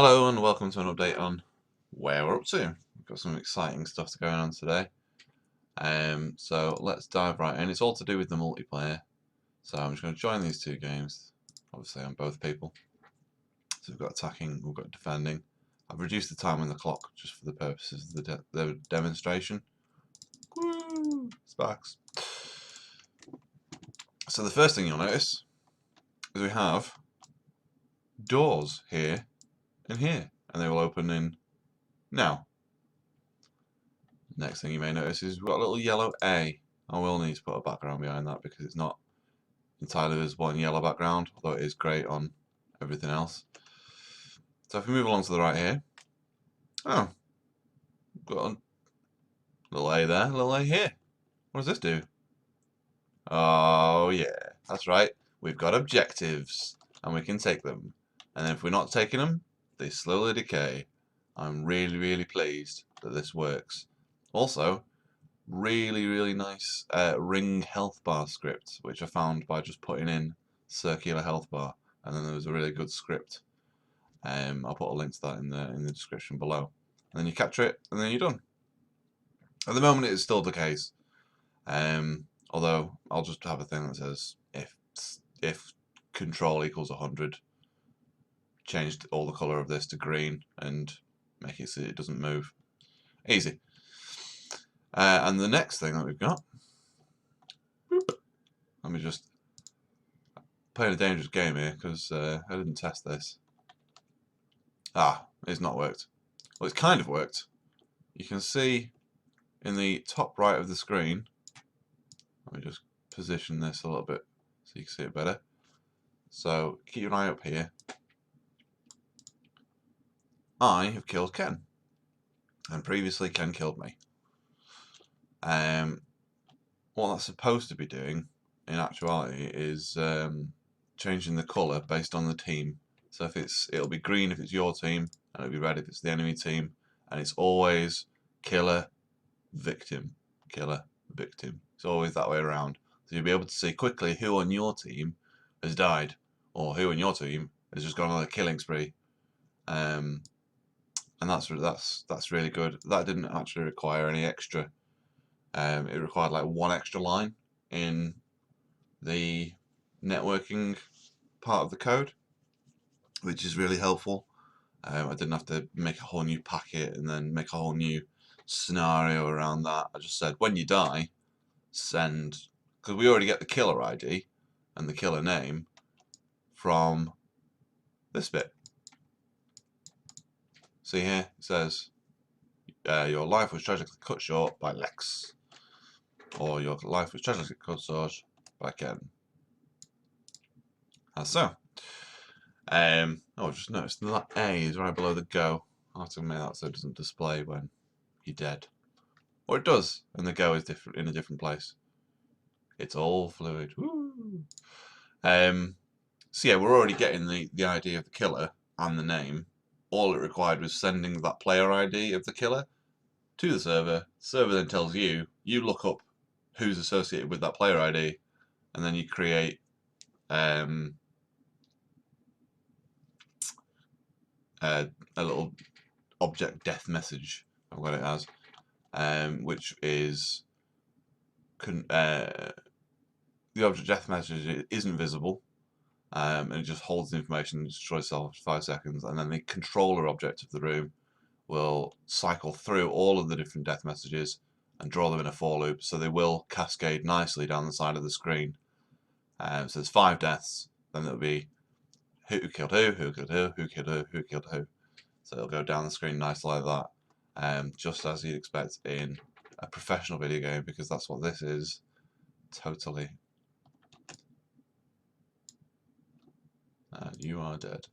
Hello and welcome to an update on where we're up to. We've got some exciting stuff going on today. So let's dive right in. It's all to do with the multiplayer. So I'm just going to join these two games, obviously on both people. So we've got attacking, we've got defending. I've reduced the time on the clock just for the purposes of the demonstration. Woo! Sparks. So the first thing you'll notice is we have doors here and here, and they will open in now. Next thing you may notice is we've got a little yellow A. I will need to put a background behind that because it's not entirely visible in yellow background, although it is great on everything else. So if we move along to the right here, oh, we've got a little A there, a little A here. What does this do? Oh yeah, that's right. We've got objectives and we can take them. And if we're not taking them, they slowly decay. I'm really pleased that this works. Also, really nice ring health bar script, which I found by just putting in circular health bar, and then there was a really good script. I'll put a link to that in the description below. And then you capture it, and then you're done. At the moment, it is still the case. Although I'll just have a thing that says if control equals 100, change all the color of this to green and make it so it doesn't move. Easy. And the next thing that we've got, let me just playing a dangerous game here because I didn't test this. It's not worked. Well, it's kind of worked. You can see in the top right of the screen, let me just position this a little bit so you can see it better. So keep your eye up here. I have killed Ken, and previously Ken killed me. What that's supposed to be doing in actuality is changing the colour based on the team. So it'll be green if it's your team, and it'll be red if it's the enemy team, and it's always killer, victim, killer, victim. It's always that way around. So you'll be able to see quickly who on your team has died, or who on your team has just gone on a killing spree. And that's really good. That didn't actually require any extra. It required like one extra line in the networking part of the code, which is really helpful. I didn't have to make a whole new packet and then make a whole new scenario around that. I just said when you die, send, because we already get the killer ID and the killer name from this bit. See here, it says your life was tragically cut short by Lex, or your life was tragically cut short by Ken. As so. Just noticed that A is right below the go. I'll have to make that so it doesn't display when you're dead. Or it does, and the go is different in a different place. It's all fluid. Woo! So yeah, we're already getting the ID of the killer and the name. All it required was sending that player ID of the killer to the server. The server then tells you, you look up who's associated with that player ID, and then you create a little object death message. I've got it as, which is the object death message isn't visible, and it just holds the information and destroys itself after 5 seconds, and then the controller object of the room will cycle through all of the different death messages and draw them in a for loop, so they will cascade nicely down the side of the screen. So there's 5 deaths, then there'll be who killed who killed who, who killed who killed who. So it'll go down the screen nicely like that, just as you'd expect in a professional video game, because that's what this is. Totally. You are dead.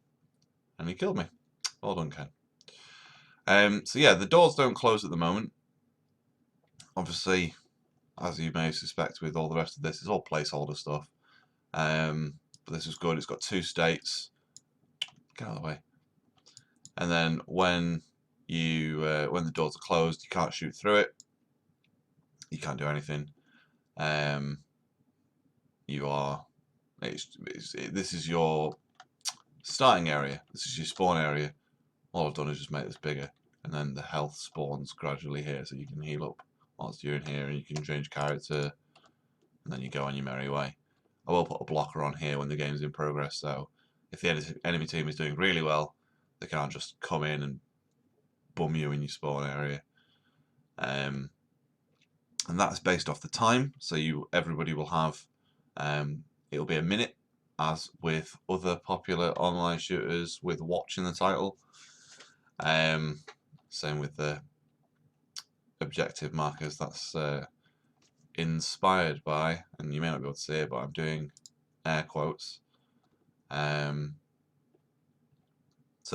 And he killed me. Well done, Ken. So yeah, the doors don't close at the moment. Obviously, as you may suspect with all the rest of this, it's all placeholder stuff. But this is good. It's got 2 states. Get out of the way. And then when the doors are closed, you can't shoot through it. You can't do anything. This is your starting area. This is your spawn area. all I've done is just make this bigger, and then the health spawns gradually here, so you can heal up whilst you're in here, and you can change character, and then you go on your merry way. I will put a blocker on here when the game's in progress, so if the enemy team is doing really well, they can't just come in and bum you in your spawn area. And that's based off the time, so everybody will have, it'll be a minute, as with other popular online shooters with watch in the title. Same with the objective markers. That's inspired by, and you may not be able to see it, but I'm doing air quotes. So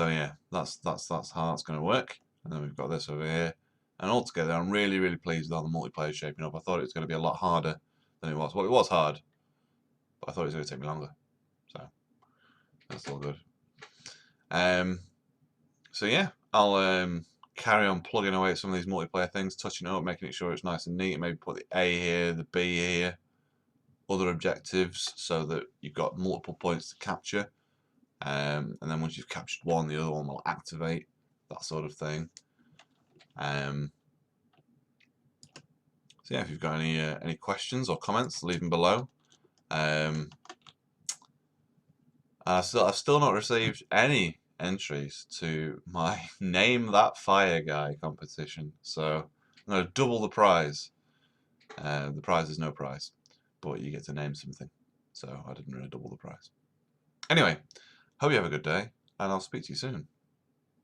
yeah, that's how that's going to work. And then we've got this over here. And altogether, I'm really, really pleased with how the multiplayer is shaping up. I thought it was going to be a lot harder than it was. Well, it was hard, but I thought it was going to take me longer. So that's all good. So yeah, I'll carry on plugging away at some of these multiplayer things, touching it up, making sure it's nice and neat. Maybe put the A here, the B here, other objectives, so that you've got multiple points to capture. And then once you've captured one, the other one will activate, that sort of thing. So yeah, if you've got any questions or comments, leave them below. I've still not received any entries to my Name That Fire Guy competition, so I'm going to double the prize. The prize is no prize, but you get to name something, so I didn't really double the prize. Anyway, hope you have a good day, and I'll speak to you soon.